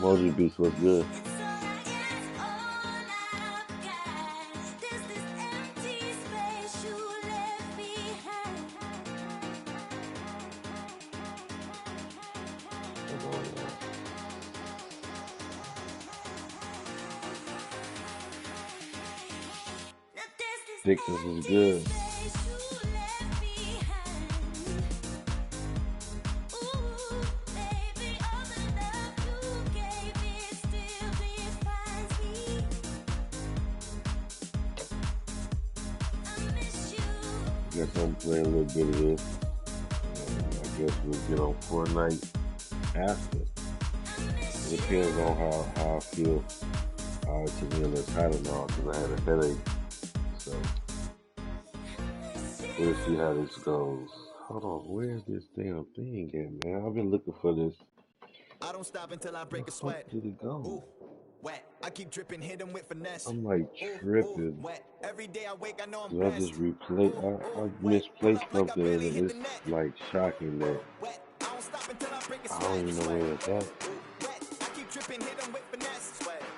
Emoji Beats was good. Dixon's was good. Guess I'm playing a little bit of this. I guess we'll get on Fortnite after. It depends on how I feel. To me on the title now because I had a headache. So we'll see how this goes. Hold on, where's this damn thing at, man? I've been looking for this. I don't stop until I break a sweat. Where did it go? Ooh, wet. I keep dripping, hit him with finesse. I'm like tripping. Wet. Every day I wake, I know I'm I blessed. just replay. I misplaced something, and it's like shocking that I don't even know where it's at.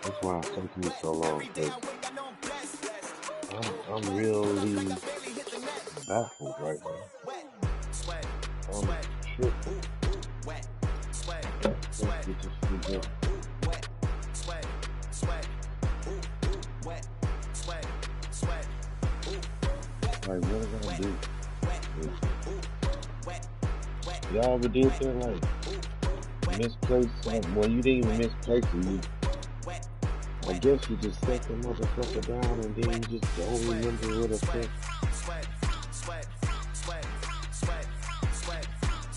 That's why it's taking me so long. I'm really baffled right now. I'm tripping. Let's get this shit up. Like, what did I do? Y'all ever did that? Like, misplaced something? Well, you didn't even misplace it. I guess you just set the motherfucker down and then you just don't remember what it said.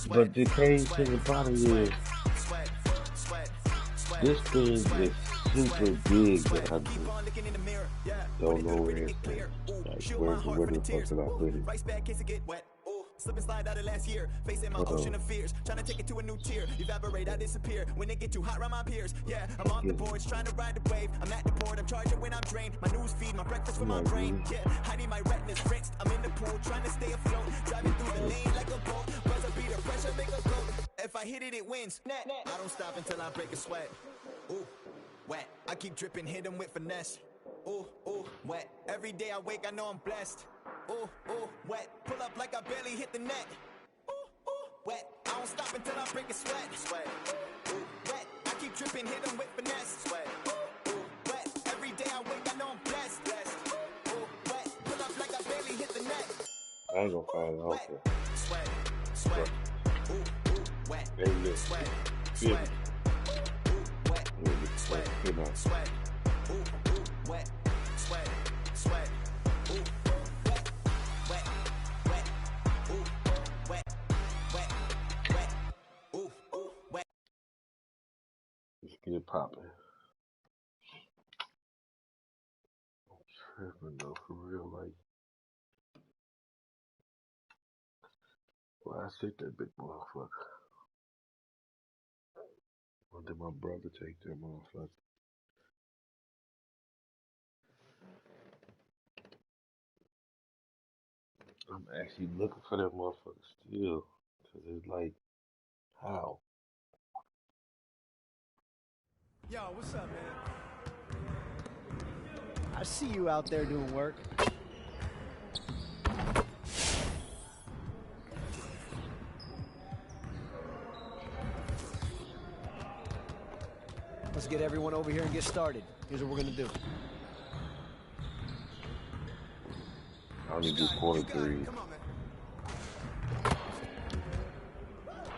But the case to the bottom is, this thing is super big that I just don't know where it's at. Like, where the fuck did I put it? Slip and slide out of last year, facing my ocean of fears, trying to take it to a new tier. Evaporate, I disappear when it get too hot around my peers. Yeah, I'm on the boards trying to ride the wave. I'm at the board, I'm charging when I'm drained. My news feed, my breakfast for my brain. Yeah, hiding my retinas rinsed. I'm in the pool trying to stay afloat, driving through the lane like a boat. Buzzer beater, pressure make a go. If I hit it, it wins. I don't stop until I break a sweat. Ooh, wet. I keep dripping, hit him with finesse. Ooh, wet. Every day I wake, I know I'm blessed. Ooh, wet. Pull up like I barely hit the net. Ooh, wet. I don't stop until I break a sweat. Ooh, wet. I keep dripping, hit him with finesse. Ooh, wet. Every day I wake, I know I'm blessed. Ooh, wet. Pull up like I barely hit the net. I ain't gonna find it out there. Sweat. Ooh, wet. Maybe sweat. Sweat. Wet. Sweat. Sweat. Ooh, wet. Sweat. Ooh, wet. Wet. Ooh, wet. Ooh, wet. Let's get it popping. I'm tripping though, for real. Like, why I sick that big motherfucker? Or did my brother take that motherfucker? I'm actually looking for that motherfucker still. Cause it's like, how? Yo, what's up, man? I see you out there doing work. Let's get everyone over here and get started. Here's what we're gonna do. I only do quarter threes. Come on, man.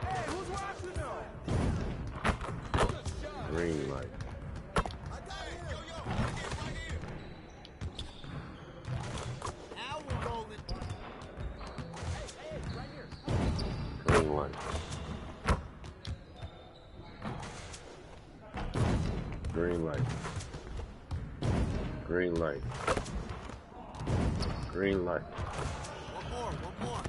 Hey, who's watching now? Green light. Now we're rolling. Hey, right here. Green light. Green light. Green light. Green light. One more.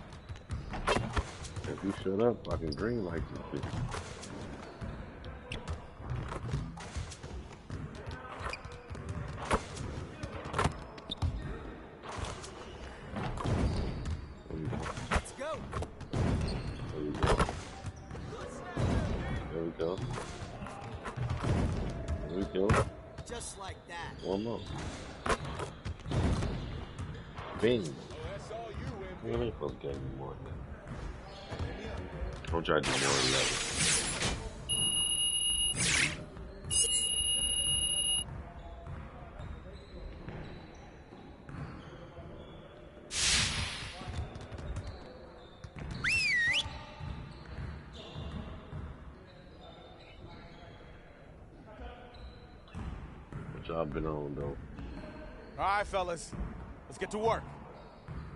If you shut up, I can green light this bitch. Let's go. There we go. like that. One more. Bing. Oh, that's all you, You ain't supposed to get me more than that. Don't try to do more than 11. What y'all been on, though? All right, fellas. Let's get to work.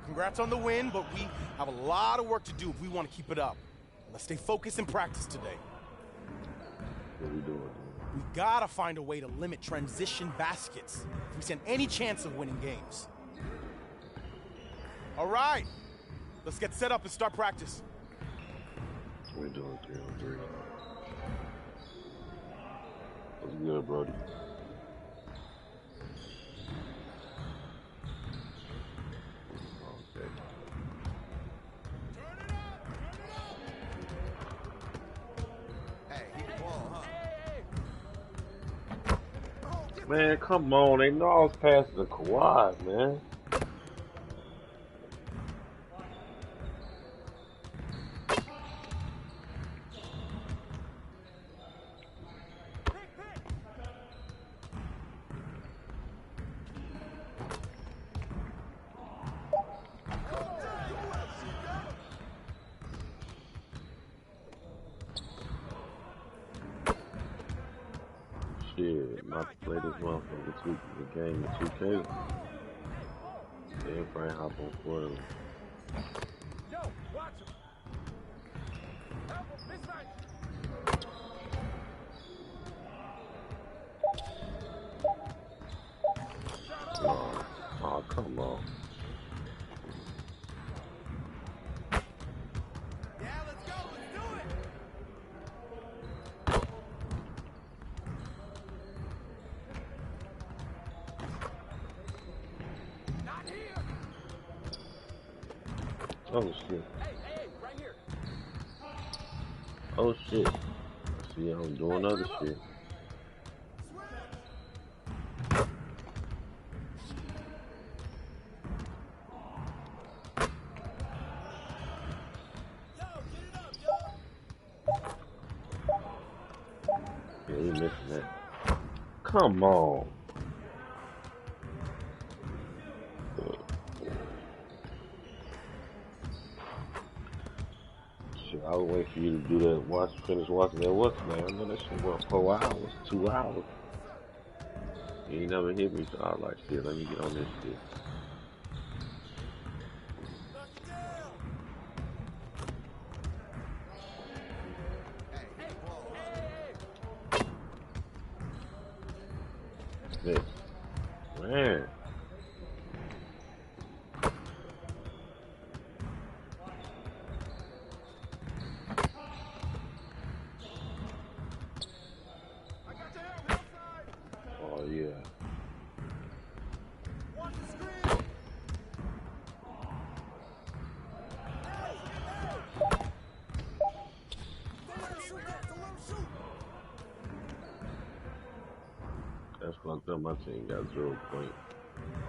Congrats on the win, but we have a lot of work to do if we want to keep it up. Let's stay focused and practice today. What we doing? We gotta find a way to limit transition baskets if we stand any chance of winning games. All right. Let's get set up and start practice. We doing 3-on-3. What's good, Brody? Okay. Hey, keep the ball, huh? Man, come on. They know I was passing the quad, man. Shit, about to play this motherfucker the game in 2K. Then Frank hop on quarterly. Yo, watch him. Help him, mismatch. Oh, come on. Yeah, let's go. Let's do it. Not here. Oh, shit. Hey, right here. Oh, shit. See, I'm doing other shit. Yeah, he missing that. Come on. Shit, I was waiting for you to do that. Finish watching that. What's man? I know that shit was 4 hours, 2 hours. You ain't never hit me, so I was like, shit, let me get on this shit. This. Man. Oh, yeah. Watch the screen. That's fucked up. My team got 0 point.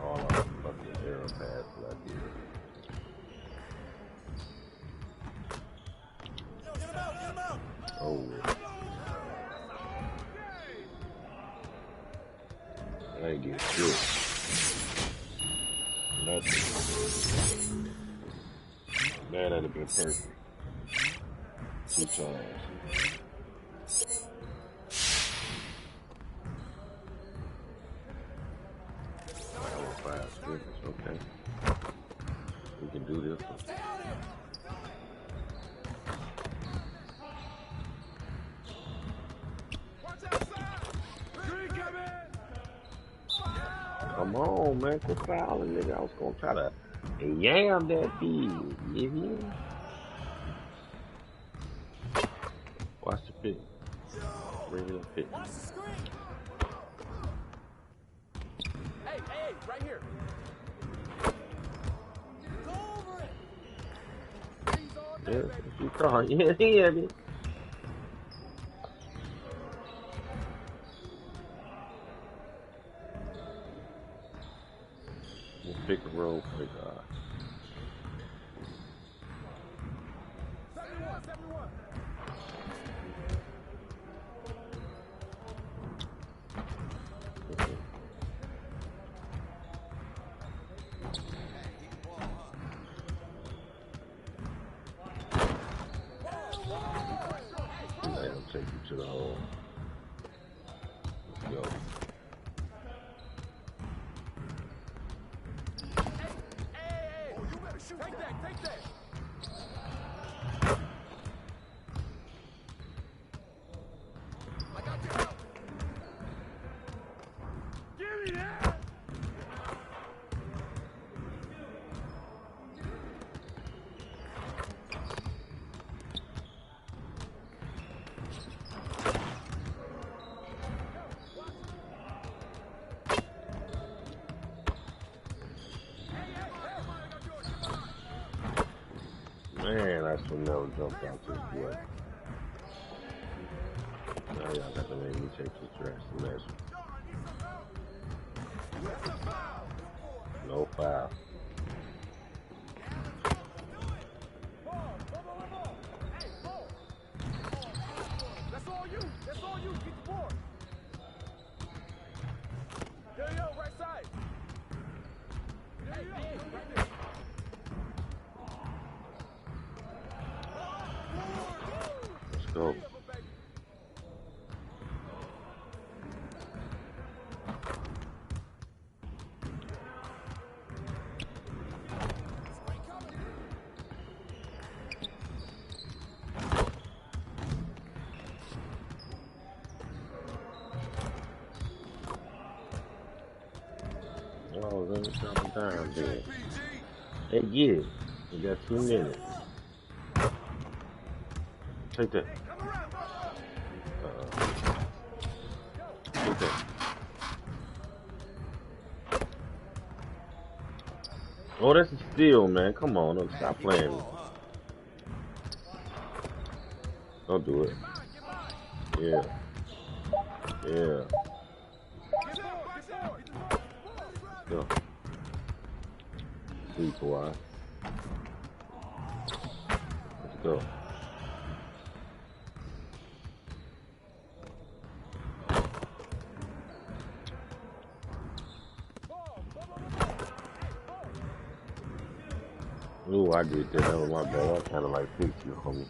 All our fucking arrow pass that I did. Get him out. Oh, yeah. I ain't getting shit. Nothing. Man, that'd have been perfect. 2 times. Oh, 5 scrimmage, okay. We can do this one. Come on, man, quit fouling, nigga. I was gonna try to yam that feed. You hear? Watch the pick. Bring it up, pick. Watch the screen. Hey, right here. Go over it. Yeah, you call. Yeah, yeah, man. God. 71, 71. Let him take you to the hole. Let's go. Hey, oh, you better shoot. Take that, take that. I got your help. Give me that. Man, I should never jumped out this way. Now y'all got to make me take the trash measure. No foul. That's all you. That's all you. Get the board. There you go, right side. There you go. Right there. Let's go. Oh, let me drop it down there. Hey, get it. We got 2 minutes. Take that. Take that. Oh, that's a steal, man. Come on, don't stop playing me. Don't do it. Yeah. Yeah. Go. Sleep, boy. Let's go. Ooh, I did that. That was my bad. I kind of like fixed you, homie.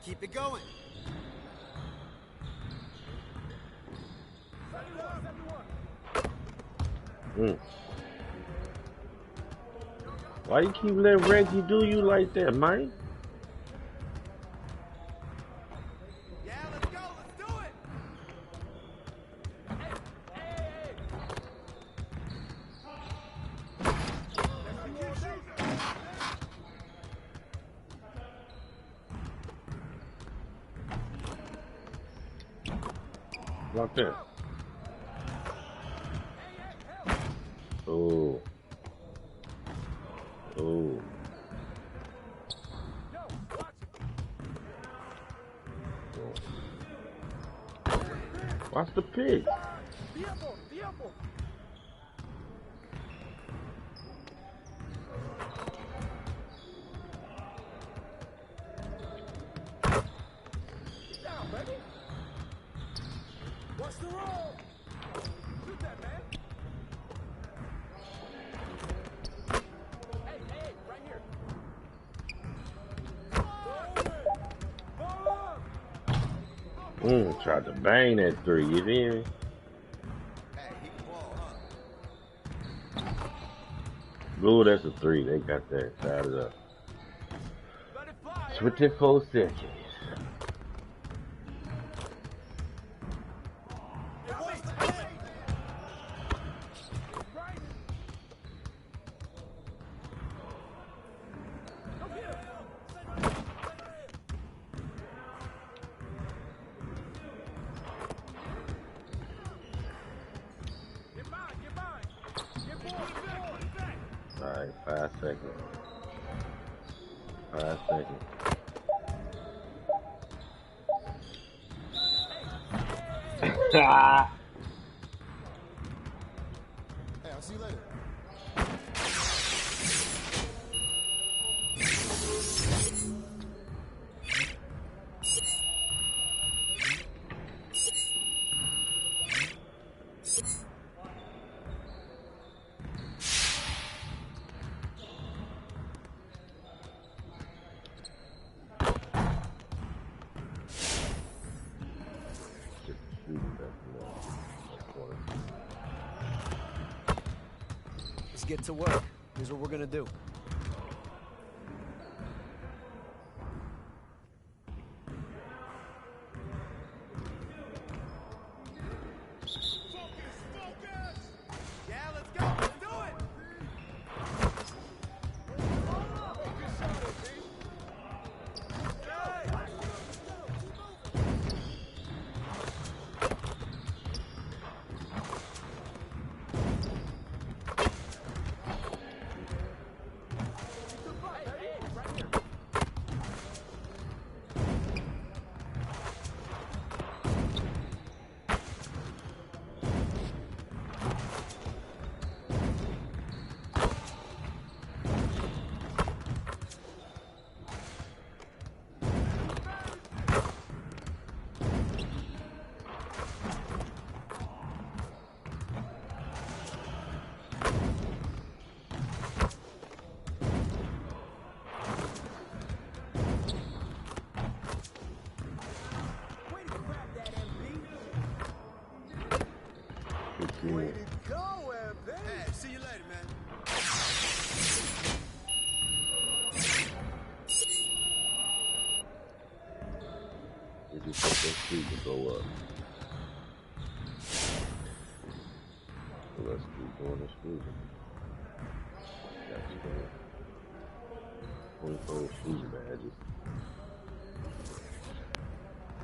Keep it going. Why you keep letting Reggie do you like that, man? Yeah, let's go. Let's do it. Block that. Oh. Oh. Watch the pig. What's the roll? Shoot that, man. Hey, right here. Tried to bang that 3, you feel me? Ooh, that's a 3. They got that side of the 24 seconds. Alright, 5 seconds. 5 seconds. Hey, I'll see you later. Let's get to work. Here's what we're gonna do. Way to go, MP. Hey, see you later, man. You just want that speed to go up. So let's keep doing this shooting. That's good. 24 shooting badges.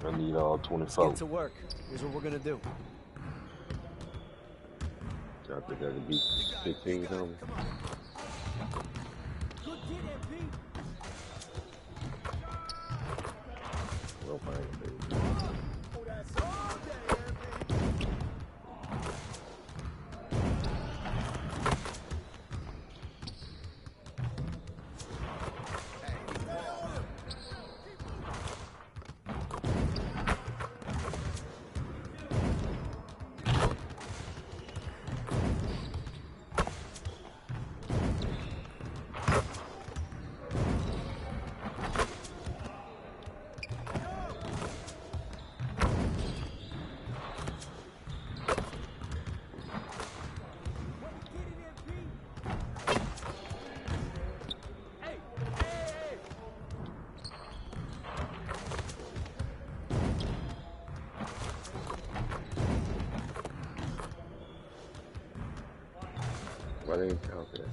I need all 24. Let's get to work. Here's what we're gonna do. I think I could beat 15 something. Good kid, MP. Well, fine, baby. Oh, that's all day, MP. Why didn't you count that?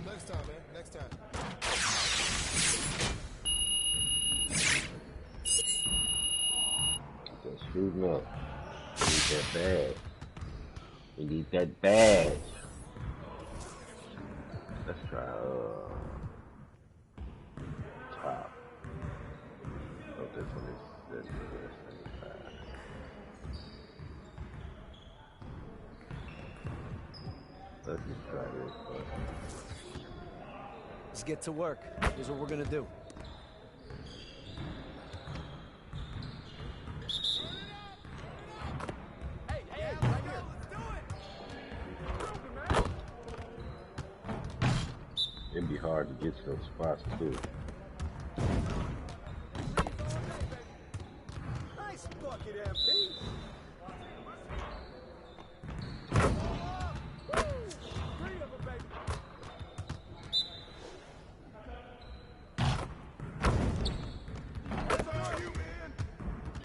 Next time, man. Next time. Just shooting up. We need that badge. We need that badge. Let's try top. Oh, this one is this. Let's just try this first. Let's get to work. Here's what we're gonna do. Hey, right here. Let's do it. It'd be hard to get to those spots too. Nice bucket, MP.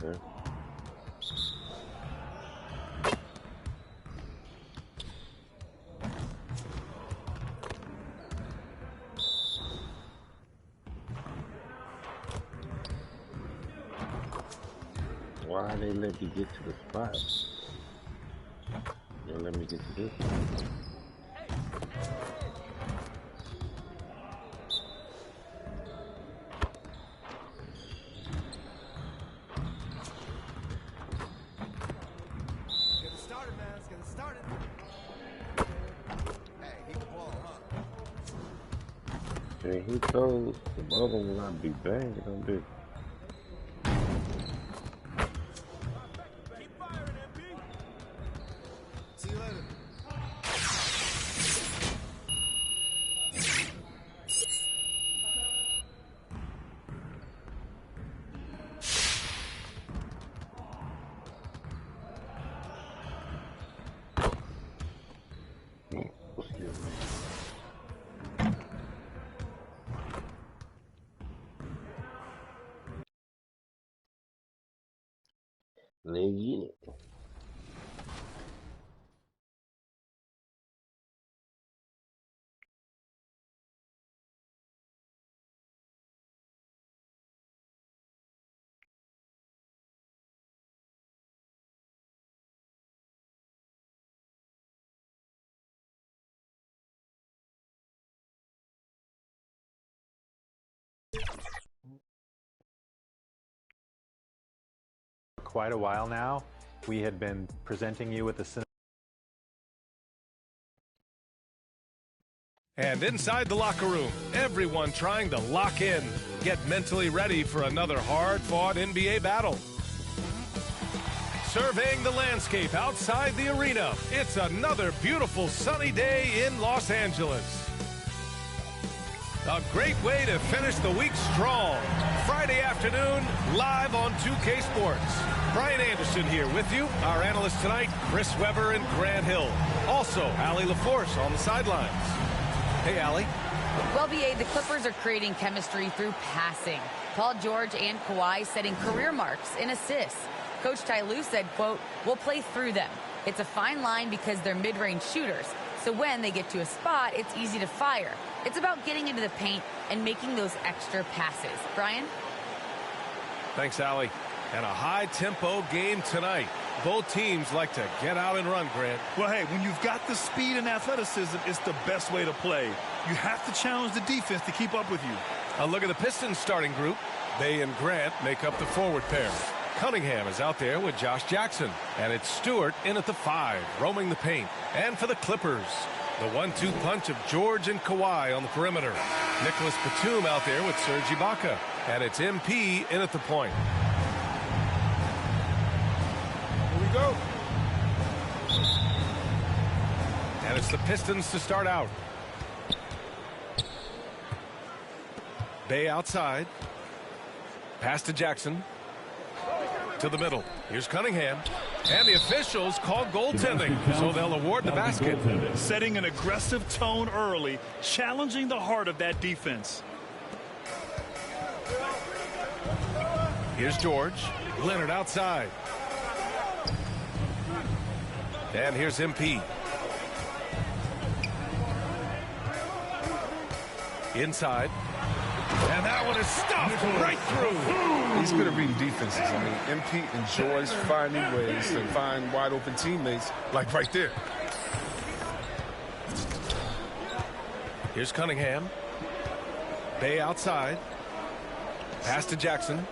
Okay. Why they let you get to the spot? They let me get to this. And he told the other one not to be banging on this. See you later. Nigga. Quite a while now, we had been presenting you with the And inside the locker room, everyone trying to lock in, get mentally ready for another hard-fought NBA battle. Surveying the landscape outside the arena, it's another beautiful sunny day in Los Angeles. A great way to finish the week strong. Friday afternoon, live on 2K Sports. Brian Anderson here with you. Our analysts tonight, Chris Webber and Grant Hill. Also, Allie LaForce on the sidelines. Hey, Allie. Well, BA, the Clippers are creating chemistry through passing. Paul George and Kawhi setting career marks in assists. Coach Ty Lue said, quote, "We'll play through them. It's a fine line because they're mid-range shooters. So when they get to a spot, it's easy to fire. It's about getting into the paint and making those extra passes." Brian? Thanks, Allie. And a high-tempo game tonight. Both teams like to get out and run, Grant. Well, hey, when you've got the speed and athleticism, it's the best way to play. You have to challenge the defense to keep up with you. A look at the Pistons starting group. They and Grant make up the forward pair. Cunningham is out there with Josh Jackson. And it's Stewart in at the 5, roaming the paint. And for the Clippers, the 1-2 punch of George and Kawhi on the perimeter. Nicholas Batum out there with Serge Ibaka. And it's MP in at the point. Here we go. And it's the Pistons to start out. Bay outside. Pass to Jackson. To the middle. Here's Cunningham. And the officials call goaltending, so they'll award the basket. Setting an aggressive tone early, challenging the heart of that defense. Here's George. Leonard outside. And here's MP. Inside. And that one is stuffed right through. He's good at reading defenses. I mean, MP enjoys finding ways to find wide open teammates, like right there. Here's Cunningham. Bay outside. Pass to Jackson.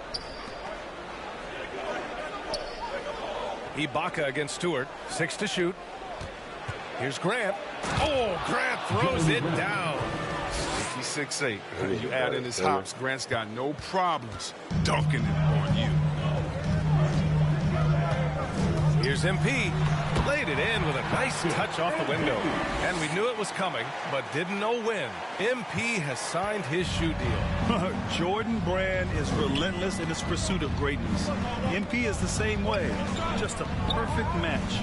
Ibaka against Stewart. 6 to shoot. Here's Grant. Oh, Grant throws it down. He's 6'8". You add in his hops, Grant's got no problems dunking it on you. Here's MP. Laid it in with a nice touch off the window. And we knew it was coming, but didn't know when. MP has signed his shoe deal. Jordan Brand is relentless in his pursuit of greatness. MP is the same way. Just a perfect match.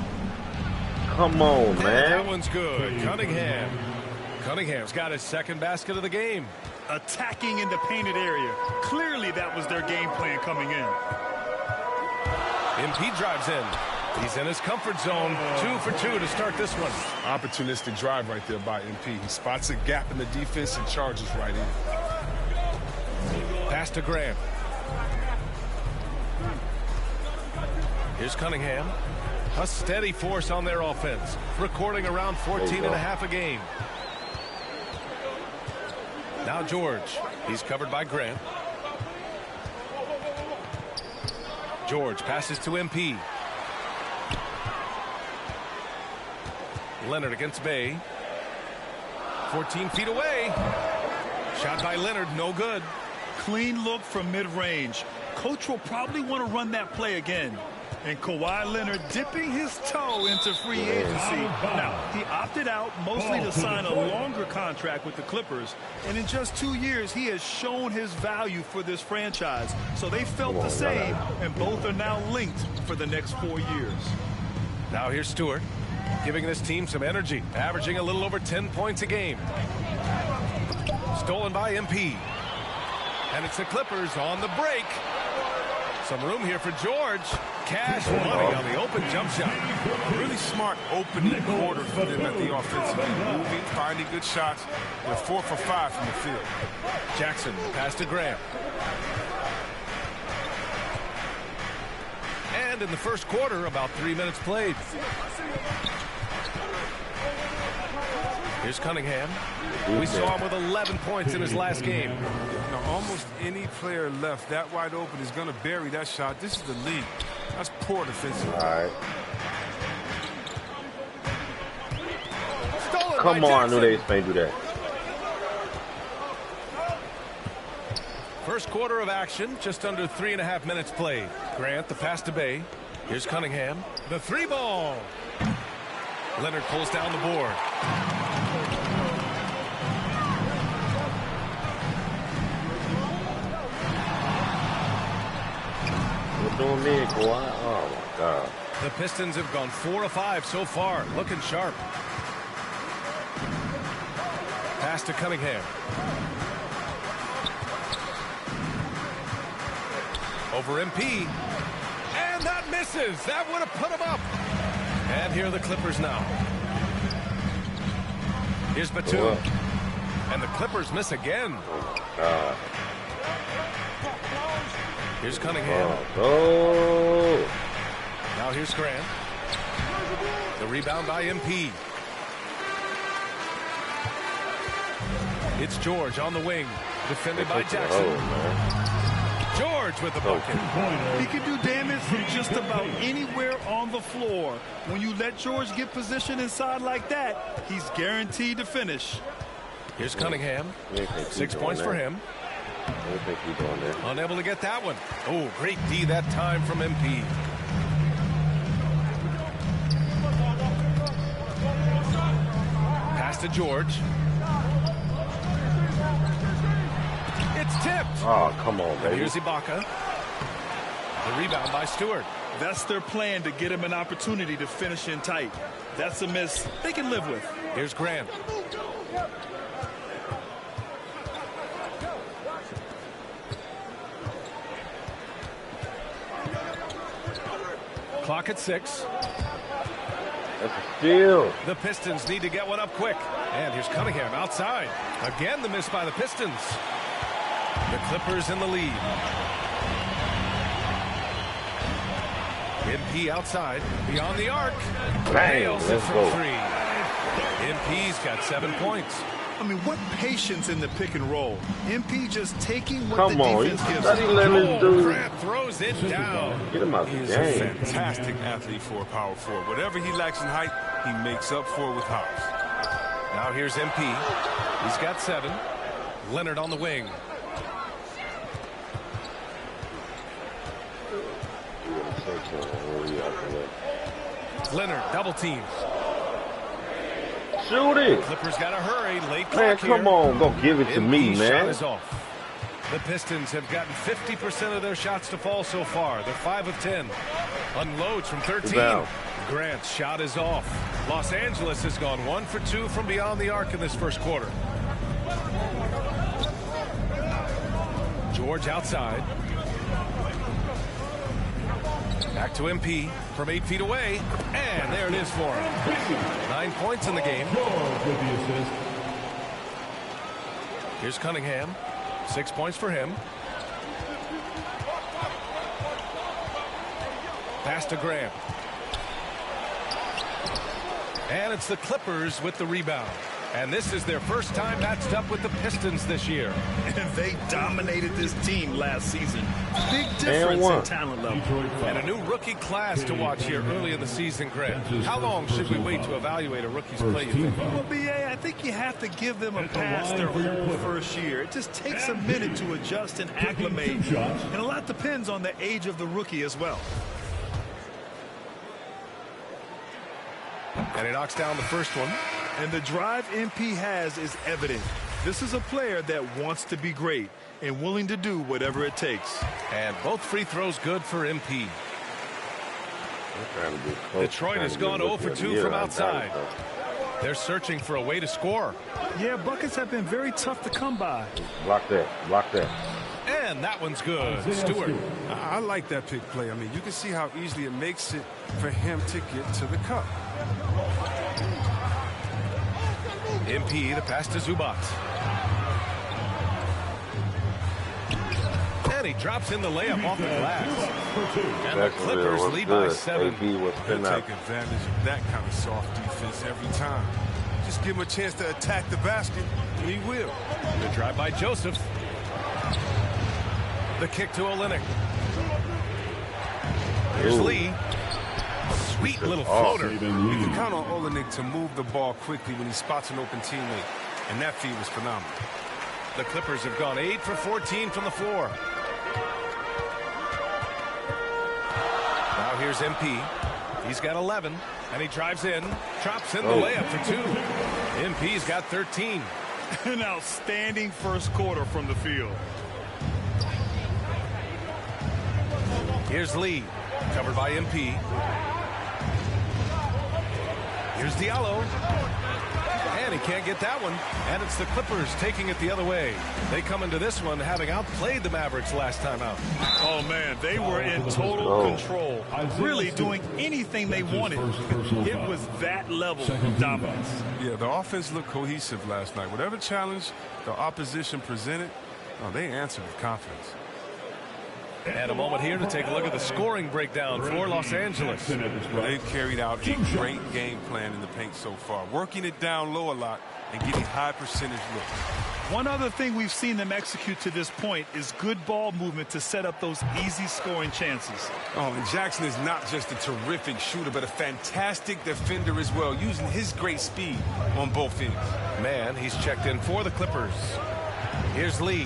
Come on, man. That one's good. Cunningham. Cunningham's got his second basket of the game. Attacking in the painted area. Clearly that was their game plan coming in. MP drives in. He's in his comfort zone. 2 for 2 to start this one. Opportunistic drive right there by MP. He spots a gap in the defense and charges right in. Pass to Grant. Here's Cunningham. A steady force on their offense. Recording around 14 and a half a game. Now George. He's covered by Grant. George passes to MP. Leonard against Bay. 14 feet away. Shot by Leonard, no good. Clean look from mid-range. Coach will probably want to run that play again. And Kawhi Leonard dipping his toe into free agency. Now, he opted out mostly to sign a longer contract with the Clippers. And in just 2 years, he has shown his value for this franchise. So they felt the same, and both are now linked for the next 4 years. Now here's Stewart, giving this team some energy, averaging a little over 10 points a game. Stolen by MP. And it's the Clippers on the break. Some room here for George. Cash money on the open jump shot. A really smart opening quarter for them at the offensive end. Moving, finding good shots. They're 4 for 5 from the field. Jackson, pass to Graham. And in the first quarter, about 3 minutes played. Here's Cunningham. We saw him with 11 points in his last game. Now, almost any player left that wide open is going to bury that shot. This is the league. That's poor defensive. All right. Stolen Come by on, I Jackson. knew they was going to do that. First quarter of action, just under 3.5 minutes played. Grant, the pass to Bay. Here's Cunningham. The 3 ball. Leonard pulls down the board. What's doing me, Kawhi? Oh, my God. The Pistons have gone 4 of 5 so far, looking sharp. Pass to Cunningham. Over MP. And that misses. That would have put him up. And here are the Clippers now. Here's Batum. And the Clippers miss again. Here's Cunningham. Oh. Now here's Grant. The rebound by MP. It's George on the wing. Defended by Jackson. George with the bucket. He can do damage from just about anywhere on the floor. When you let George get position inside like that, he's guaranteed to finish. Here's Cunningham. 6 points for him. Unable to get that one. Oh, great D that time from MP. Pass to George. It's tipped. Oh, come on, baby. Here's Ibaka. The rebound by Stewart. That's their plan, to get him an opportunity to finish in tight. That's a miss they can live with. Here's Grant. Clock at 6. That's a steal. The Pistons need to get one up quick. And here's Cunningham outside. Again, the miss by the Pistons. The Clippers in the lead. MP outside, beyond the arc. Nails it from 3. MP's got 7 points. I mean, what patience in the pick and roll. MP just taking what Come the on, defense gives study him. lemons, dude. Grant throws it down. Get him out He the is a game. fantastic athlete for a power forward. Whatever he lacks in height, he makes up for it with hops. Now here's MP. He's got 7. Leonard on the wing. Leonard double teams. Shoot it. Clippers got to hurry. Late Man, clock here. come on. Go give it to me, MP's shot man. is off. The Pistons have gotten 50% of their shots to fall so far. They're 5 of 10. Unloads from 13. Rebound. Grant's shot is off. Los Angeles has gone 1 for 2 from beyond the arc in this first quarter. George outside. Back to MP from 8 feet away. And there it is for him. 9 points in the game. Here's Cunningham. 6 points for him. Pass to Graham. And it's the Clippers with the rebound. And this is their first time matched up with the Pistons this year. And they dominated this team last season. Big difference in talent level. And a new rookie class to watch here early in the season, Greg. How long should we wait to evaluate a rookie's play, you think? Well, B.A., I think you have to give them a pass their whole first year. It just takes a minute to adjust and acclimate. And a lot depends on the age of the rookie as well. And he knocks down the first one. And the drive MP has is evident. This is a player that wants to be great and willing to do whatever it takes. And both free throws good for MP. Detroit has gone 0 for 2 from outside. They're searching for a way to score. Yeah, buckets have been very tough to come by. Block that. Block that. And that one's good. Stewart. I like that pick play. I mean, you can see how easily it makes it for him to get to the cup. MP, the pass to Zubac. And he drops in the layup off the glass. And the Clippers lead by 7. He'll take advantage of that kind of soft defense every time. Just give him a chance to attack the basket, and he will. The drive by Joseph. The kick to Olynyk. Here's Lee. Sweet little floater. You can count on Olynyk to move the ball quickly when he spots an open teammate, and that feed was phenomenal. The Clippers have gone 8 for 14 from the floor. Now here's MP. He's got 11, and he drives in, drops in the layup for 2. MP's got 13. An outstanding first quarter from the field. Here's Lee, covered by MP. Here's Diallo. And he can't get that one. And it's the Clippers taking it the other way. They come into this one having outplayed the Mavericks last time out. Oh, man, they were in total control. Really doing anything they wanted. It was that level of dominance. Yeah, the offense looked cohesive last night. Whatever challenge the opposition presented, they answered with confidence. And a moment here to take a look at the scoring breakdown for Los Angeles. They've carried out a great game plan in the paint so far, working it down low a lot and getting high percentage looks. One other thing we've seen them execute to this point is good ball movement to set up those easy scoring chances. Oh, and Jackson is not just a terrific shooter, but a fantastic defender as well, using his great speed on both ends. Man, he's checked in for the Clippers. Here's Lee.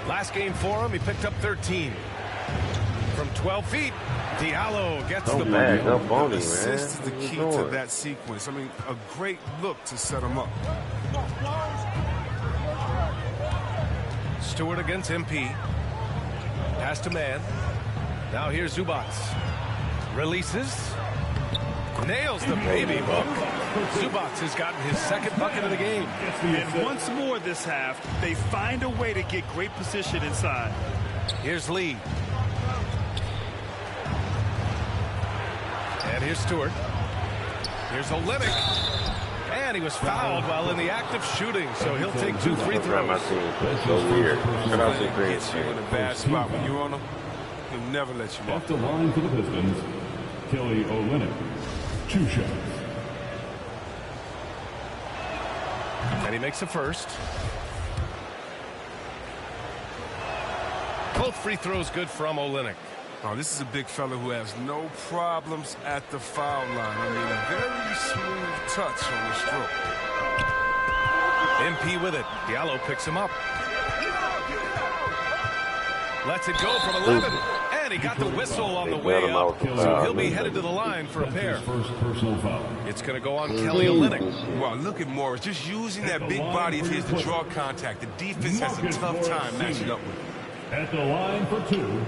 Last game for him, he picked up 13. From 12 feet, Diallo gets the ball. The assist is the key to that sequence. I mean, a great look to set him up. Stewart against MP. Pass to man. Now here's Zubac. Releases. Nails the baby hook. Zubac has gotten his second bucket of the game. And once more this half, they find a way to get great position inside. Here's Lee. And here's Stewart. Here's Olynyk. And he was fouled while in the act of shooting, so he'll take 2 free throws. That's so weird. Gets you in a bad spot when you're on him. He'll never let you off. Off the line for the Pistons, Kelly Olynyk. 2 shots. And he makes the first. Both free throws good from Olynyk. Oh, this is a big fella who has no problems at the foul line. I mean, very smooth touch on the stroke. MP with it. Diallo picks him up. Lets it go from 11. And he got the whistle on the way up. So he'll be headed to the line for a pair. It's going to go on Kelly Olynyk. Wow, look at Morris. Just using that big body of his to draw contact. The defense has a tough time matching up with him. At the line for 2.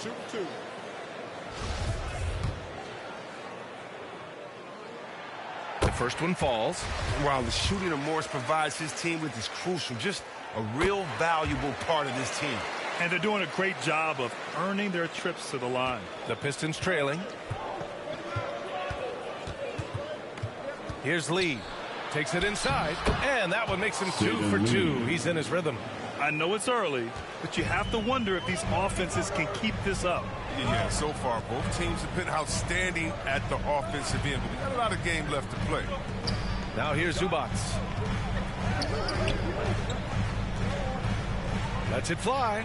Shoot 2. The first one falls. While the shooting of Morris provides his team with is crucial, just a real valuable part of this team. And they're doing a great job of earning their trips to the line. The Pistons trailing. Here's Lee. Takes it inside. And that one makes him 2 for 2. He's in his rhythm. I know it's early, but you have to wonder if these offenses can keep this up. Yeah, so far both teams have been outstanding at the offensive end, but we got a lot of game left to play. Now here's Zubac. Lets it fly.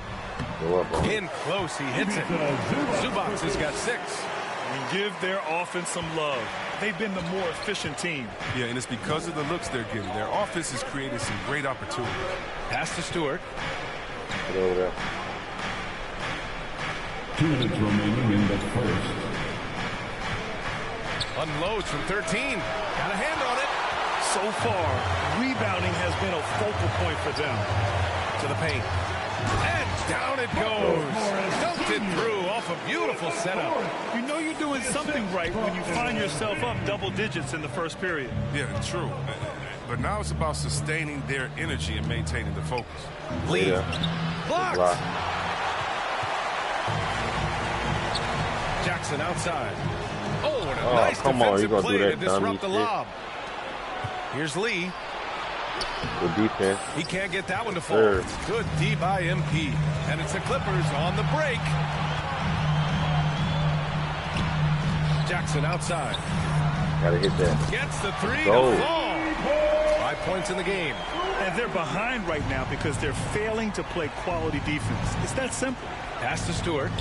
In close, he hits it. Zubac has got 6. And give their offense some love. They've been the more efficient team. Yeah, and it's because of the looks they're getting. Their offense has created some great opportunities. Pass to Stewart. Get over there. 2 minutes remaining in the first. Unloads from 13. Got a hand on it. So far, rebounding has been a focal point for them. To the paint. And down it goes. Dunked it through off a beautiful setup. You know you're doing something right when you find yourself up double digits in the first period. Yeah, true. But now it's about sustaining their energy and maintaining the focus. Lee. Blocked. Jackson outside. Oh, and a nice defensive play to disrupt the lob. Here's Lee. Good defense. He can't get that one to fall. Good D by MP. And it's the Clippers on the break. Jackson outside. Gotta hit that. Gets the 3 to fall. 5 points in the game. And they're behind right now because they're failing to play quality defense. It's that simple. Pass to Stewart.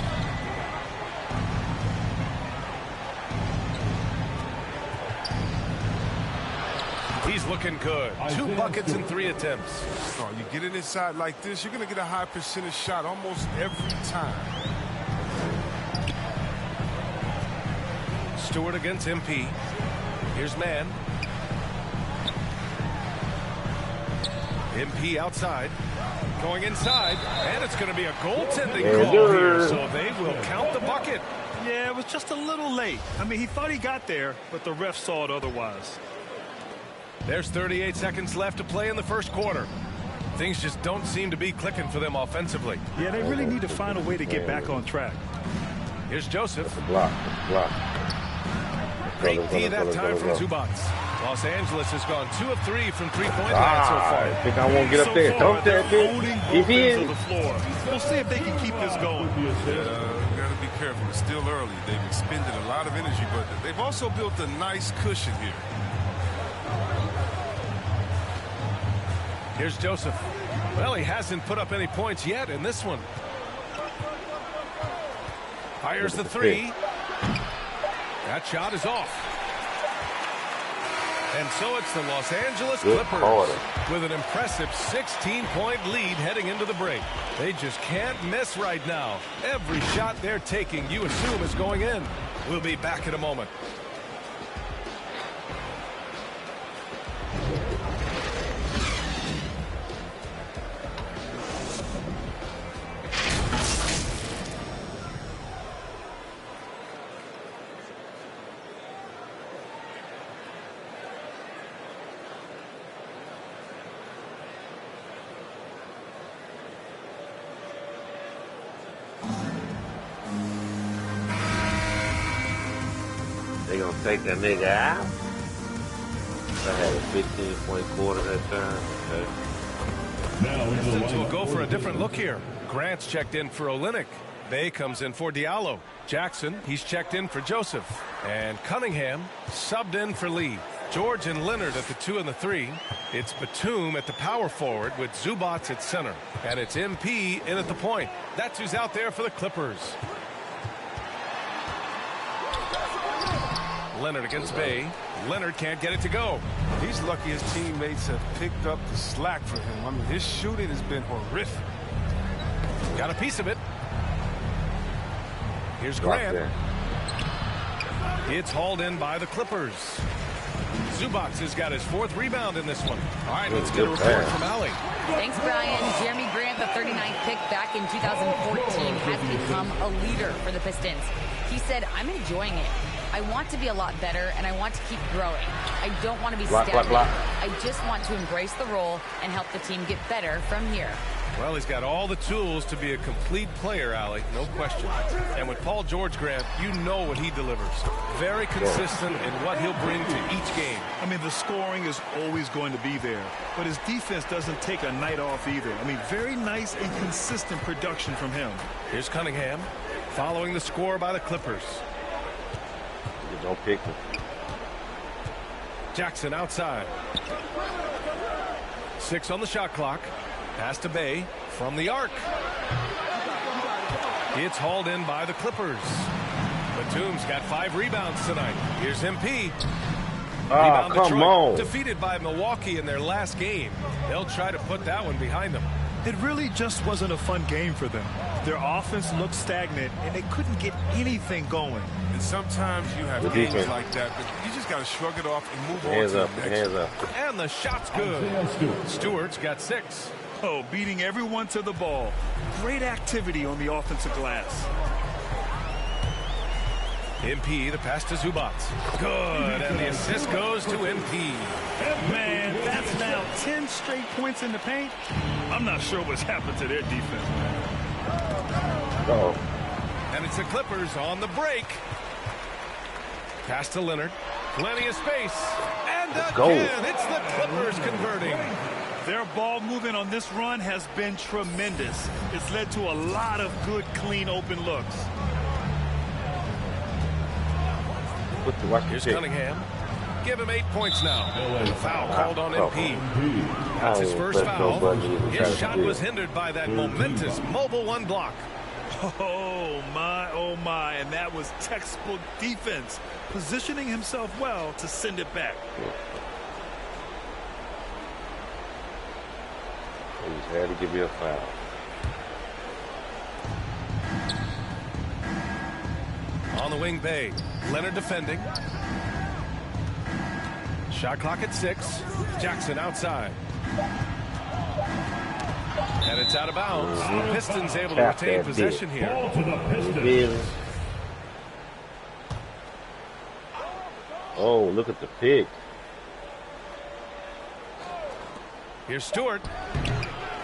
He's looking good. 2 buckets in 3 attempts. Oh, you get it inside like this, you're going to get a high percentage shot almost every time. Stewart against MP. Here's Mann. MP outside. Going inside. And it's going to be a goaltending call here, so they will count the bucket. Yeah, it was just a little late. I mean, he thought he got there, but the ref saw it otherwise. There's 38 seconds left to play in the first quarter. Things just don't seem to be clicking for them offensively. Yeah, they really need to find a way to get back on track. Here's Joseph. Block. Great D that time from Zubac. Los Angeles has gone 2 of 3 from 3-point line so far. I think I won't get up there. Don't that He's in. The floor. We'll see if they can keep this going. Got to be careful. It's still early. They've expended a lot of energy, but they've also built a nice cushion here. Here's Joseph. Well, he hasn't put up any points yet in this one. Fires the 3. That shot is off. And so it's the Los Angeles Clippers with an impressive 16-point lead heading into the break. They just can't miss right now. Every shot they're taking, you assume, is going in. We'll be back in a moment. They gonna take that nigga out? I had a 15-point quarter that time. Okay. Pistons will go for a different look here. Grant's checked in for Olynyk. Bay comes in for Diallo. Jackson, he's checked in for Joseph. And Cunningham subbed in for Lee. George and Leonard at the 2 and the 3. It's Batum at the power forward with Zubac at center. And it's MP in at the point. That's who's out there for the Clippers. Leonard against Bay. Leonard can't get it to go. He's lucky his teammates have picked up the slack for him. I mean, his shooting has been horrific. Got a piece of it. Here's Grant. It's hauled in by the Clippers. Zubac has got his 4th rebound in this one. All right, let's get a report from Allie. Thanks, Brian. Jeremy Grant, the 39th pick back in 2014, has become a leader for the Pistons. He said, "I'm enjoying it. I want to be a lot better, and I want to keep growing. I don't want to be stagnant. I just want to embrace the role and help the team get better from here." Well, he's got all the tools to be a complete player, Allie, no question. And with Paul George, Grant, you know what he delivers. Very consistent in what he'll bring to each game. I mean, the scoring is always going to be there, but his defense doesn't take a night off either. I mean, very nice and consistent production from him. Here's Cunningham. following the score by the Clippers. Don't pick him. Jackson outside. 6 on the shot clock. Pass to Bay from the arc. It's hauled in by the Clippers. Batum's got 5 rebounds tonight. Here's MP. Ah, come Detroit, on. defeated by Milwaukee in their last game. They'll try to put that one behind them. It really just wasn't a fun game for them. Their offense looked stagnant, and they couldn't get anything going. And sometimes you have games like that, but you just got to shrug it off and move Hands on up, to the next. hands up. And the shot's good. Stewart's got 6. Oh, beating everyone to the ball. Great activity on the offensive glass. MP, the pass to Zubac. Good, and the assist goes to MP. Man, that's now 10 straight points in the paint. I'm not sure what's happened to their defense. Uh-oh. And it's the Clippers on the break. Pass to Leonard. Plenty of space. And again, it's the Clippers converting. Their ball movement on this run has been tremendous. It's led to a lot of good, clean, open looks. Here's Cunningham. Give him 8 points now. A foul called on MP. That's his first foul. His shot was hindered by that momentous mobile 1 block. Oh, my. And that was textbook defense. Positioning himself well to send it back. He's had to give you a foul. On the wing, Bay. Leonard defending. Shot clock at 6. Jackson outside. And it's out of bounds. The Pistons able to retain possession here. Oh, look at the pick. Here's Stewart.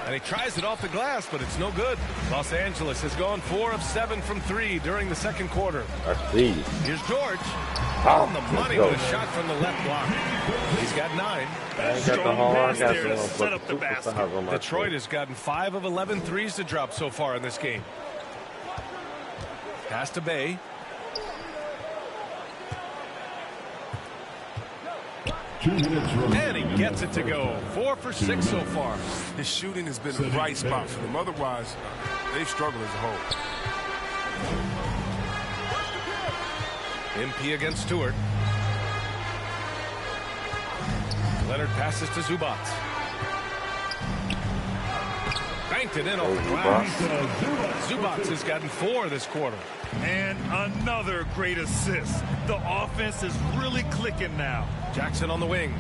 And he tries it off the glass, but it's no good. Los Angeles has gone 4 of 7 from 3 during the second quarter. I see. Here's George. On the money with a shot from the left block. He's got 9. I ain't got the hall. I got to set up the basket. Detroit has gotten 5 of 11 threes to drop so far in this game. Pass to Bay. And he gets it to go. 4 for 6 so far. His shooting has been a bright spot for them. Otherwise, they've struggled as a whole. MP against Stewart. Leonard passes to Zubac. Banked it in off the glass. Zubac has gotten 4 this quarter. And another great assist. The offense is really clicking now. Jackson on the wing.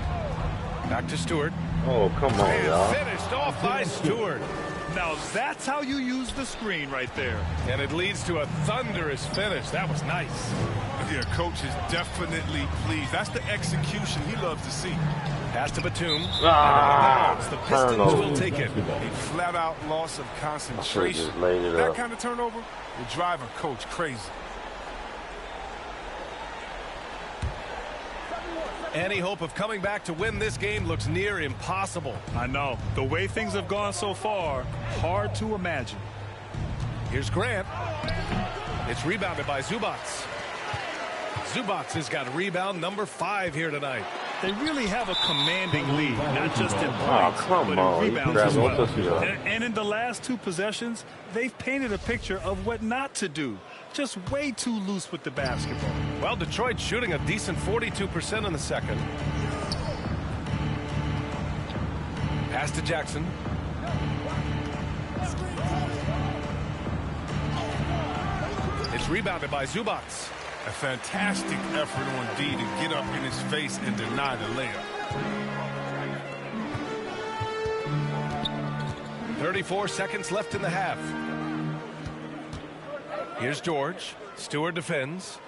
Back to Stewart. Oh, come on, y'all. Finished off by Stewart. Now that's how you use the screen right there. And it leads to a thunderous finish. That was nice. Yeah, coach is definitely pleased. That's the execution he loves to see. Pass to Batum. The Pistons turnover. will take it. A flat-out loss of concentration. That kind of turnover will drive a coach crazy. Any hope of coming back to win this game looks near impossible. I know. The way things have gone so far, hard to imagine. Here's Grant. It's rebounded by Zubac. Zubac has got rebound number 5 here tonight. They really have a commanding lead, not just in Oh, points, come but on. in rebounds as well. Yeah. And in the last 2 possessions, they've painted a picture of what not to do. Just way too loose with the basketball. Well, Detroit's shooting a decent 42% in the second. Pass to Jackson. It's rebounded by Zubac. A fantastic effort on D to get up in his face and deny the layup. 34 seconds left in the half. Here's George. Stewart defends.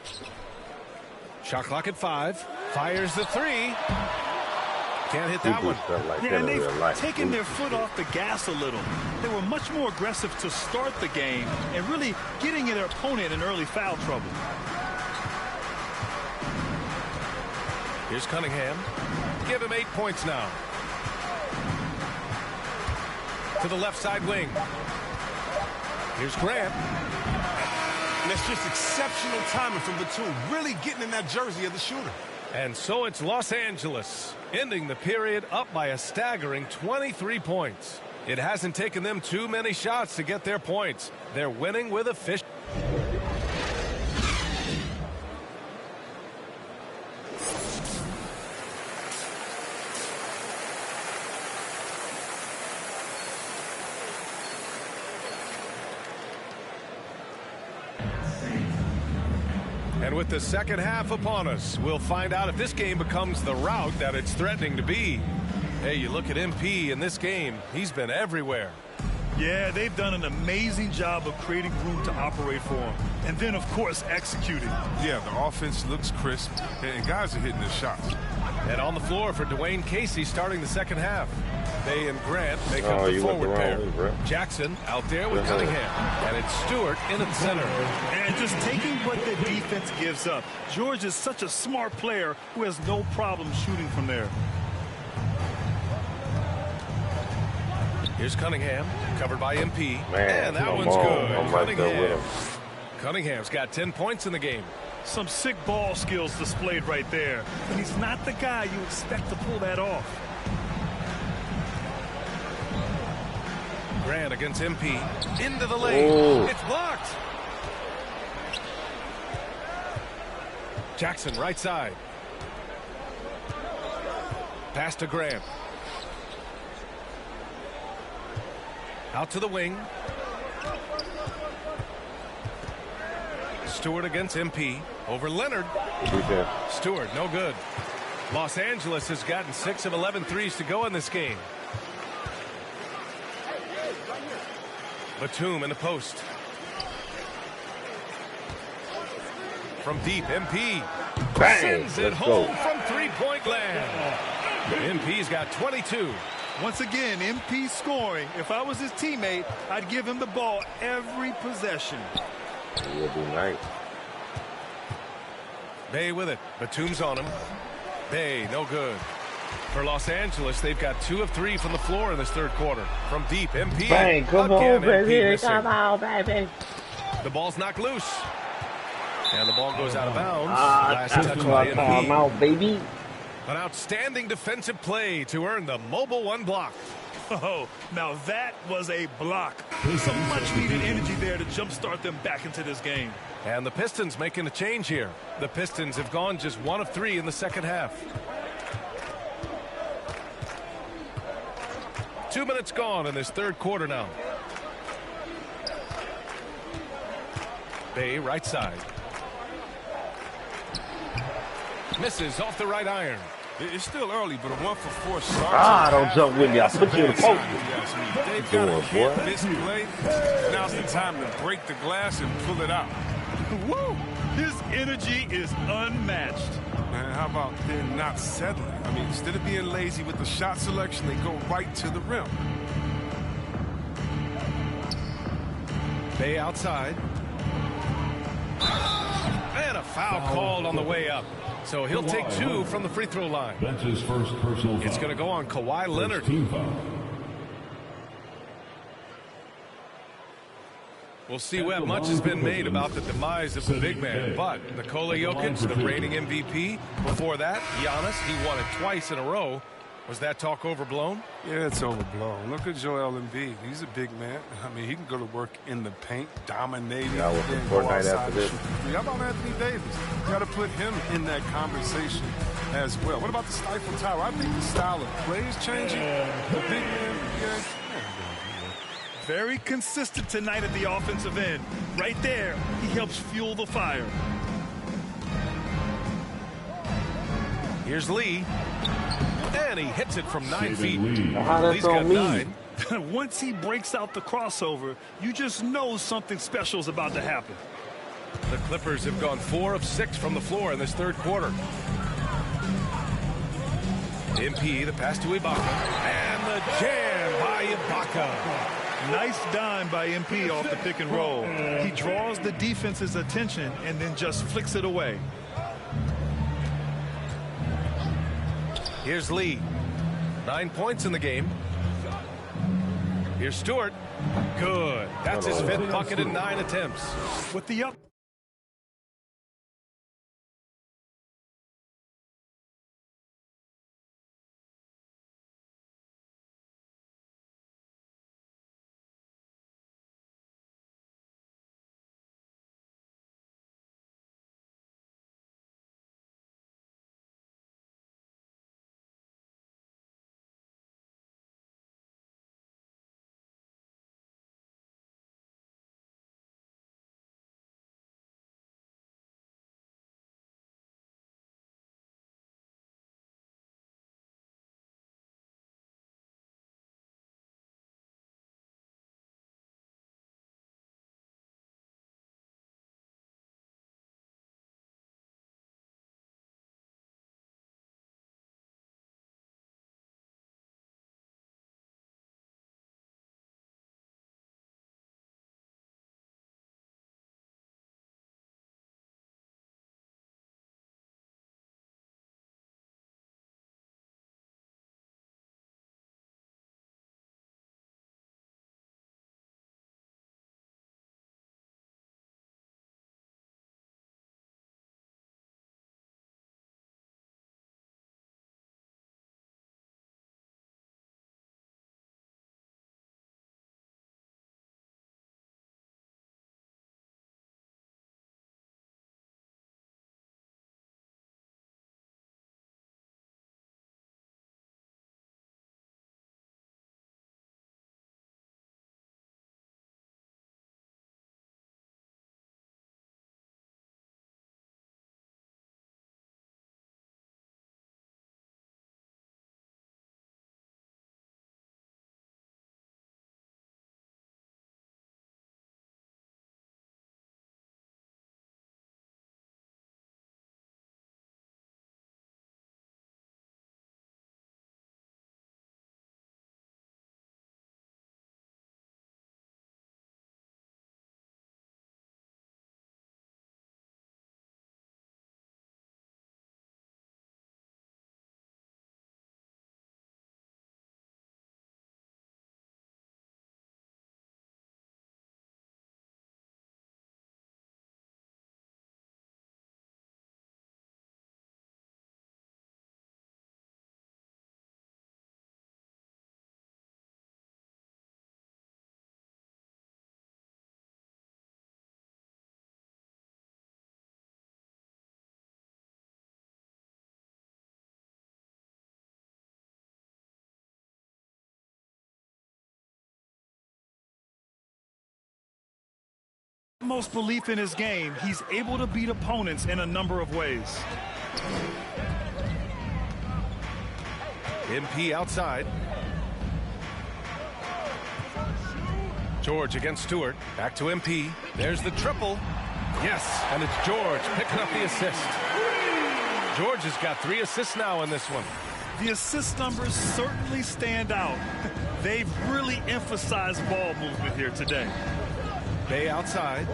Shot clock at 5. Fires the 3. Can't hit that one. Yeah, and they've taken their foot off the gas a little. They were much more aggressive to start the game and really getting their opponent in early foul trouble. Here's Cunningham. Give him 8 points now. To the left side wing. Here's Grant. And that's just exceptional timing from Batum, really getting in that jersey of the shooter. And so it's Los Angeles, ending the period up by a staggering 23 points. It hasn't taken them too many shots to get their points. They're winning with efficiency. And with the second half upon us, we'll find out if this game becomes the rout that it's threatening to be. Hey, you look at MP in this game, he's been everywhere. Yeah, they've done an amazing job of creating room to operate for him. And then, of course, executing. Yeah, the offense looks crisp, and guys are hitting their shots. And on the floor for Dwayne Casey starting the second half. Bay and Grant make up the forward pair. Jackson out there with Cunningham. And it's Stewart in at the center. And just taking what the defense gives up. George is such a smart player who has no problem shooting from there. Here's Cunningham, covered by MP. Man, and that one's good. Cunningham's got 10 points in the game. Some sick ball skills displayed right there. And he's not the guy you expect to pull that off. Grant against MP. Into the lane. Ooh. It's blocked. Jackson right side. Pass to Grant. Out to the wing. Stewart against MP. Over Leonard. Stewart, no good. Los Angeles has gotten 6 of 11 threes to go in this game. Batum in the post. From deep, MP. Bang. Sends it home from three-point land. MP's got 22. Once again, MP scoring. If I was his teammate, I'd give him the ball every possession. It would be nice. Bay with it. Batum's on him. Bay, no good. For Los Angeles, they've got 2 of 3 from the floor in this third quarter. From deep, MP. Bang, come again, on, baby. MP Come on, baby. The ball's knocked loose. And the ball goes out of bounds. Last touch by MP. Out, baby. An outstanding defensive play to earn the mobile 1 block. Oh, now that was a block. Some much-needed energy there to jumpstart them back into this game. And the Pistons making a change here. The Pistons have gone just 1 of 3 in the second half. 2 minutes gone in this third quarter now. Bay right side. Misses off the right iron. It's still early, but a 1 for 4 start. Don't jump with me. I'll put you in the post. They've got to hit this play. Now's the time to break the glass and pull it out. Woo! His energy is unmatched. Man, how about they're not settling? I mean, instead of being lazy with the shot selection, they go right to the rim. Bay outside. And a foul called on the way up. So he'll take 2 from the free throw line. That's his first personal foul. It's going to go on Kawhi Leonard. Team foul. We'll see what much has been made about the demise of the big man, but Nikola Jokic, the reigning MVP. Before that, Giannis, he won it twice in a row. Was that talk overblown? Yeah, it's overblown. Look at Joel Embiid. He's a big man. I mean, he can go to work in the paint, dominating. Yeah, with the Fortnite after this. How about Anthony Davis? You got to put him in that conversation as well. What about the stifle tower? I think the style of play is changing. The big man, yeah. Very consistent tonight at the offensive end. Right there, he helps fuel the fire. Here's Lee. And he hits it from 9 feet. Lee's got 9. Once he breaks out the crossover, you just know something special is about to happen. The Clippers have gone 4 of 6 from the floor in this third quarter. MP, the pass to Ibaka. And the jam by Ibaka. Nice dime by MP off the pick and roll. He draws the defense's attention and then just flicks it away. Here's Lee. 9 points in the game. Here's Stewart. Good. That's his 5th bucket in 9 attempts. With the up Most belief in his game, he's able to beat opponents in a number of ways. MP outside. George against Stewart. Back to MP. There's the triple. Yes, and it's George picking up the assist. George has got 3 assists now in this one. The assist numbers certainly stand out. They've really emphasized ball movement here today. Bay outside.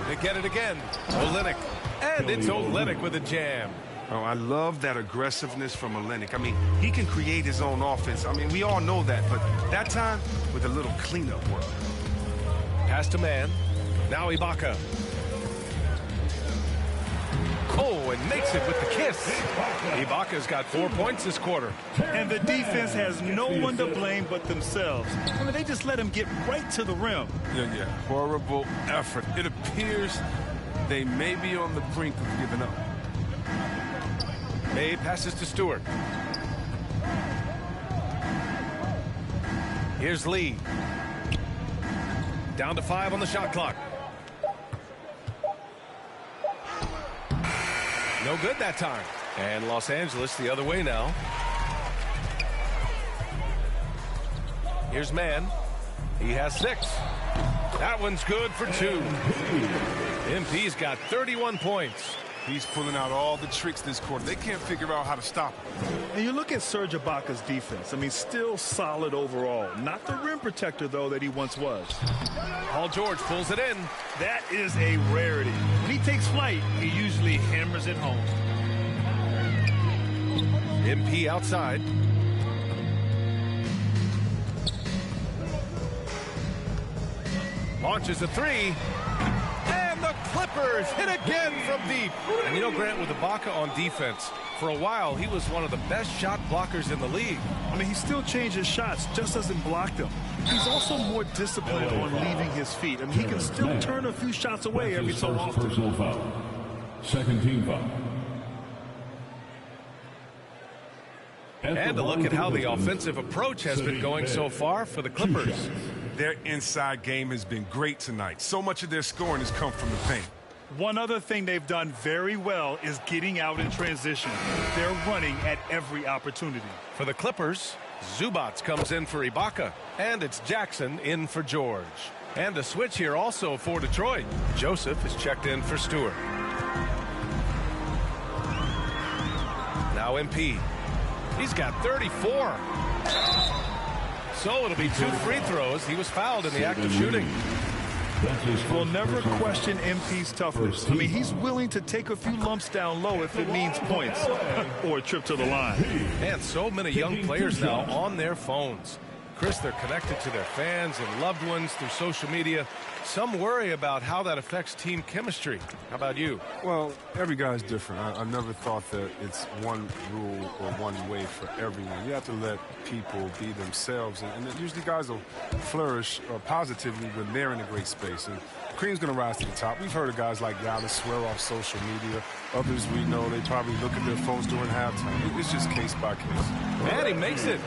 They get it again. Olynyk. And it's Olynyk with a jam. Oh, I love that aggressiveness from Olynyk. I mean, he can create his own offense. I mean, we all know that, but that time with a little cleanup work. Pass to man. Now Ibaka. Oh, and makes it with the kiss. Ibaka's got 4 points this quarter. And the defense has no one to blame but themselves. I mean, they just let him get right to the rim. Yeah. Horrible effort. It appears they may be on the brink of giving up. May passes to Stewart. Here's Lee. Down to 5 on the shot clock. No good that time. And Los Angeles the other way now. Here's Mann. He has 6. That one's good for 2. MP's got 31 points. He's pulling out all the tricks this quarter. They can't figure out how to stop him. And you look at Serge Ibaka's defense. I mean, still solid overall. Not the rim protector, though, that he once was. Paul George pulls it in. That is a rarity. When he takes flight, he usually hammers it home. MP outside. Launches a 3. And the Clippers hit again from deep. And you know, Grant, with Ibaka on defense, for a while, he was one of the best shot blockers in the league. I mean, he still changes shots, just doesn't block them. He's also more disciplined on leaving his feet. I mean, he can still turn a few shots away every so often. Personal foul. Second team foul. And to look at how the offensive approach has been going so far for the Clippers. Their inside game has been great tonight. So much of their scoring has come from the paint. One other thing they've done very well is getting out in transition. They're running at every opportunity. For the Clippers, Zubats comes in for Ibaka, and it's Jackson in for George. And a switch here also for Detroit. Joseph is checked in for Stewart. Now MP. He's got 34. So it'll be 2 free throws. He was fouled in the act of shooting. We'll never question MP's toughness. I mean, he's willing to take a few lumps down low if it means points or a trip to the line. And so many young players now on their phones. Chris, they're connected to their fans and loved ones through social media. Some worry about how that affects team chemistry. How about you? Well, every guy's different. I never thought that it's one rule or one way for everyone. You have to let people be themselves. And usually guys will flourish positively when they're in a great space. And cream's going to rise to the top. We've heard of guys like Giannis swear off social media. Others we know, they probably look at their phones during halftime. It's just case by case. And he makes it.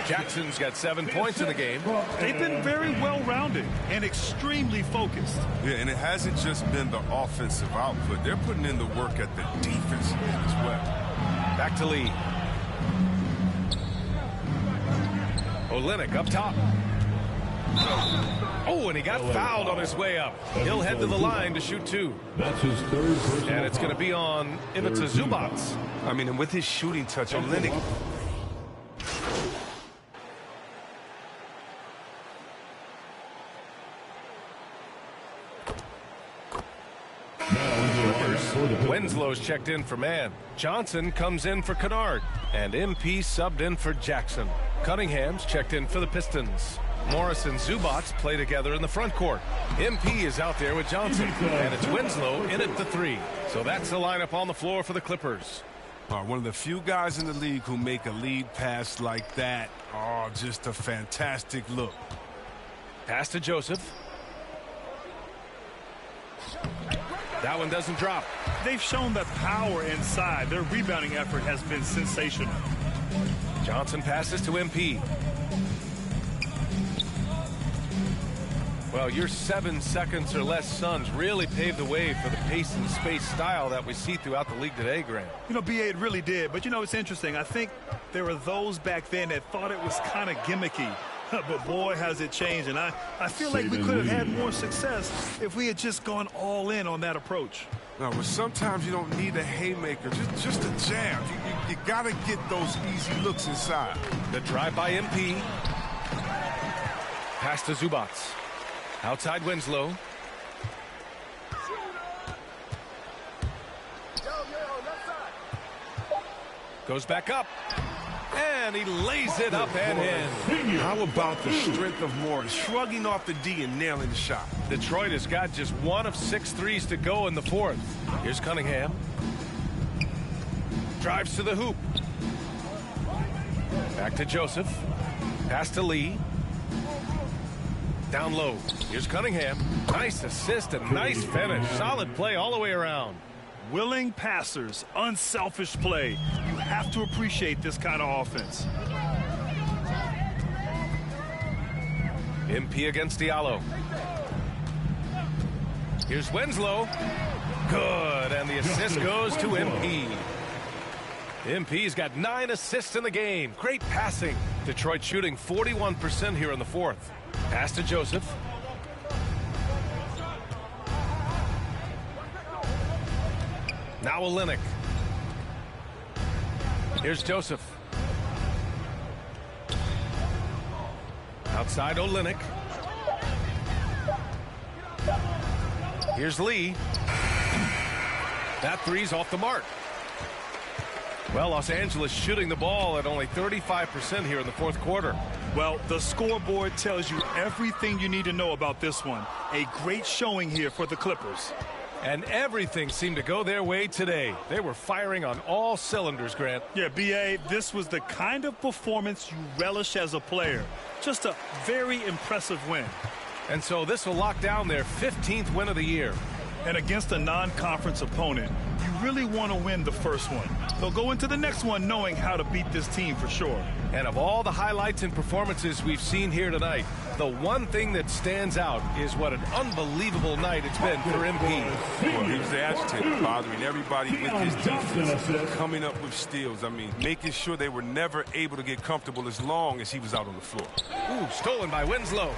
Jackson's got 7 points in the game. They've been very well-rounded and extremely focused. Yeah, and it hasn't just been the offensive output. They're putting in the work at the defensive end as well. Back to Lee. Olynyk up top. Oh, and he got fouled on his way up. He'll head to the line to shoot 2. That's his third personal And it's going to be on Ivica Zubats. I mean, and with his shooting touch, Olynyk. Winslow's checked in for Mann. Johnson comes in for Kennard. And MP subbed in for Jackson. Cunningham's checked in for the Pistons. Morris and Zubats play together in the front court. MP is out there with Johnson. And it's Winslow in at the 3. So that's the lineup on the floor for the Clippers. One of the few guys in the league who make a lead pass like that. Oh, just a fantastic look. Pass to Joseph. That one doesn't drop. They've shown the power inside. Their rebounding effort has been sensational. Johnson passes to MP. Well, your 7 seconds or less Suns really paved the way for the pace and space style that we see throughout the league today, Grant. You know, B.A., it really did. But, you know, it's interesting. I think there were those back then that thought it was kind of gimmicky. But, boy, has it changed. And I feel like we could have had more success if we had just gone all in on that approach. No, but sometimes you don't need a haymaker, just a jab. You got to get those easy looks inside. The drive by MP. Pass to Zubac. Outside Winslow. Goes back up. And he lays it up and in. How about the strength of Morris, shrugging off the D and nailing the shot? Detroit has got just 1 of 6 threes to go in the 4th. Here's Cunningham. Drives to the hoop. Back to Joseph. Pass to Lee. Down low. Here's Cunningham. Nice assist and nice finish. Solid play all the way around. Willing passers, unselfish play. You have to appreciate this kind of offense. MP against Diallo. Here's Winslow. Good, and the assist goes to MP. MP's got 9 assists in the game. Great passing. Detroit shooting 41% here in the 4th. Pass to Joseph. Now Olynyk. Here's Joseph. Outside Olynyk. Here's Lee. That three's off the mark. Well, Los Angeles shooting the ball at only 35% here in the 4th quarter. Well, the scoreboard tells you everything you need to know about this one. A great showing here for the Clippers. And everything seemed to go their way today. They were firing on all cylinders, Grant. Yeah, B.A., this was the kind of performance you relish as a player. Just a very impressive win. And so this will lock down their 15th win of the year. And against a non-conference opponent, you really want to win the first one. They'll go into the next one knowing how to beat this team for sure. And of all the highlights and performances we've seen here tonight, the one thing that stands out is what an unbelievable night it's been for MP. Well, he was the agitator, bothering everybody with his defense, coming up with steals. I mean, making sure they were never able to get comfortable as long as he was out on the floor. Ooh, stolen by Winslow.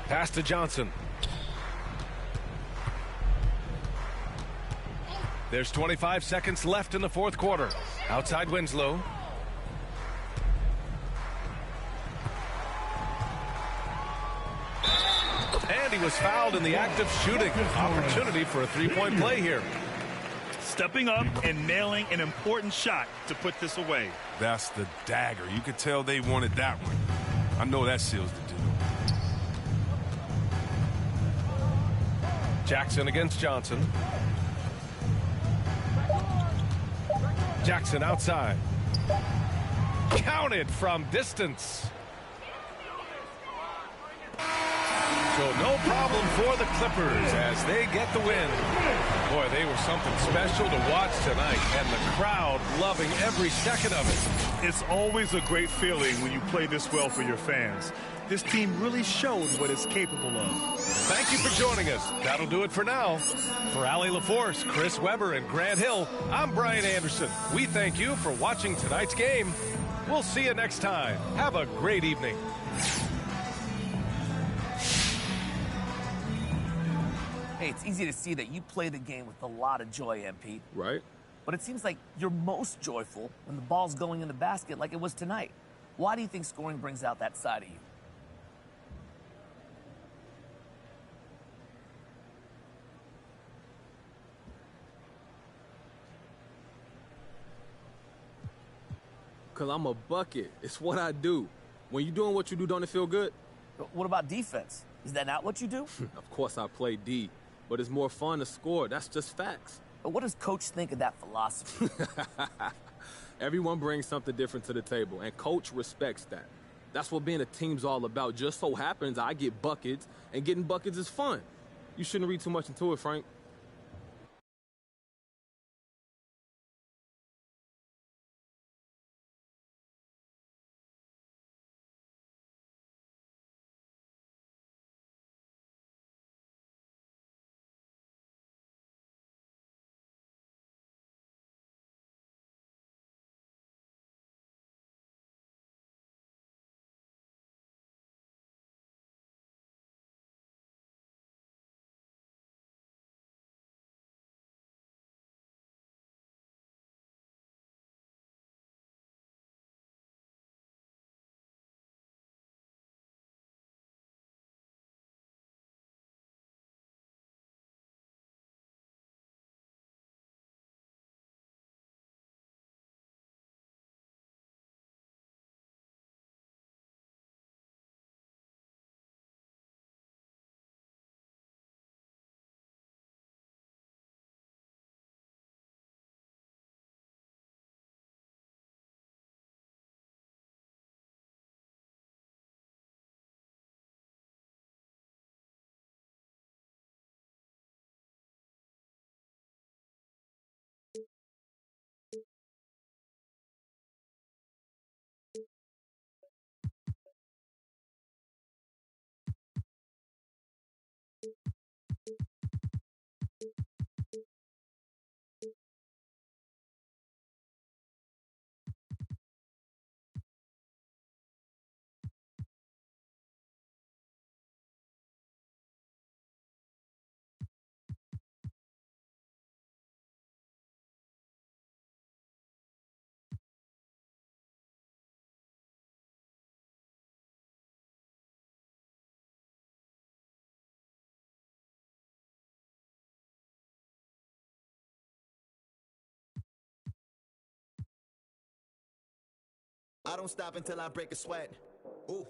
Pass to Johnson. There's 25 seconds left in the 4th quarter. Outside Winslow. And he was fouled in the act of shooting. Opportunity for a three-point play here. Stepping up and nailing an important shot to put this away. That's the dagger. You could tell they wanted that one. I know that seals the deal. Jackson against Johnson. Jackson outside. Counted from distance. So no problem for the Clippers as they get the win. Boy, they were something special to watch tonight, and the crowd loving every second of it. It's always a great feeling when you play this well for your fans. This team really showed what it's capable of. Thank you for joining us. That'll do it for now. For Allie LaForce, Chris Webber, and Grant Hill, I'm Brian Anderson. We thank you for watching tonight's game. We'll see you next time. Have a great evening. Hey, it's easy to see that you play the game with a lot of joy, MP. Right. But it seems like you're most joyful when the ball's going in the basket like it was tonight. Why do you think scoring brings out that side of you? Because I'm a bucket. It's what I do. When you're doing what you do, don't it feel good? What about defense? Is that not what you do? Of course I play D, but it's more fun to score. That's just facts. But what does Coach think of that philosophy? Everyone brings something different to the table, and Coach respects that. That's what being a team's all about. Just so happens I get buckets, and getting buckets is fun. You shouldn't read too much into it, Frank. I don't stop until I break a sweat. Ooh,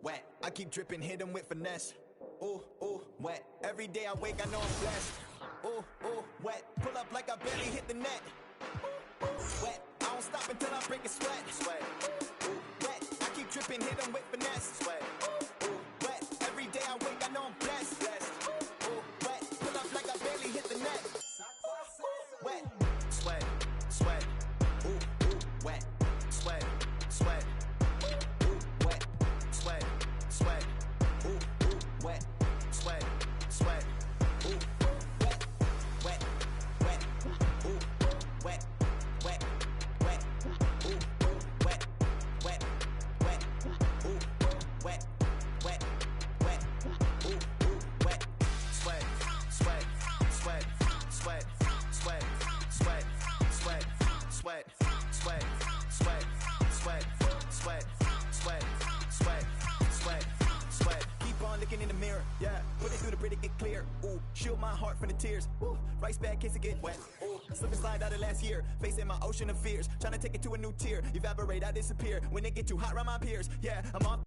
wet. I keep dripping, hit 'em with finesse. Ooh, ooh, wet. Every day I wake, I know I'm blessed. Ooh, ooh, wet. Pull up like I barely hit the net. Ooh, ooh, wet. I don't stop until I break a sweat. Sweat. Ooh, wet. I keep dripping, hit 'em with finesse. Sweat. Ooh, wet. Every day I wake, I know I'm blessed. Ooh, wet. Pull up like I barely hit the net. Wet. Sweat. Sweat. Ooh, ooh, wet. Sweat. Sweat. Ooh, wet. Sweat. Sweat. Ooh, ooh, wet. Sweat. Sweat. Ooh, wet. Wet. Wet. Ooh, wet. Wet. Wet. Ooh, wet. Wet. Wet. Ooh, wet. Wet. Wet. Ooh, wet. Sweat. Sweat. Sweat. Sweat. Sweat. Sweat. Sweat. Sweat. Sweat. Sweat. Sweat. Sweat. Sweat. Sweat. Sweat. Sweat. Keep on looking in the mirror, yeah. Put it through the Brita, get clear. Ooh, shield my heart from the tears. Ooh, rice bag case it get wet. Ooh, slip and slide out of last year. Facing my ocean of fears. Trying to take it to a new tier. Evaporate, I disappear. When it get too hot around my peers, yeah, I'm on.